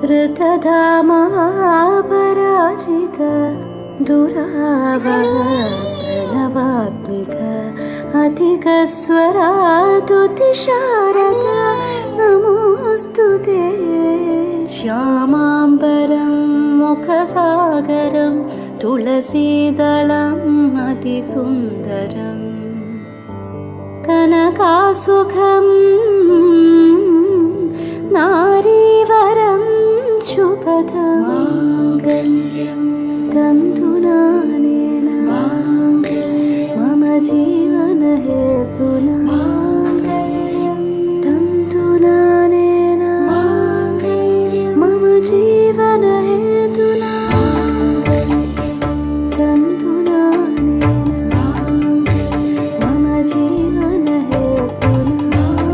ऋतधामापराजित दुरावह प्रणवात्मिक अधिकस्वरातुतिशारद नमोऽस्तु ते। श्यामाम्बरं मुखसागरं तुलसीदलम् अतिसुन्दरम् कनकासुखं नारीवरं शुभदम्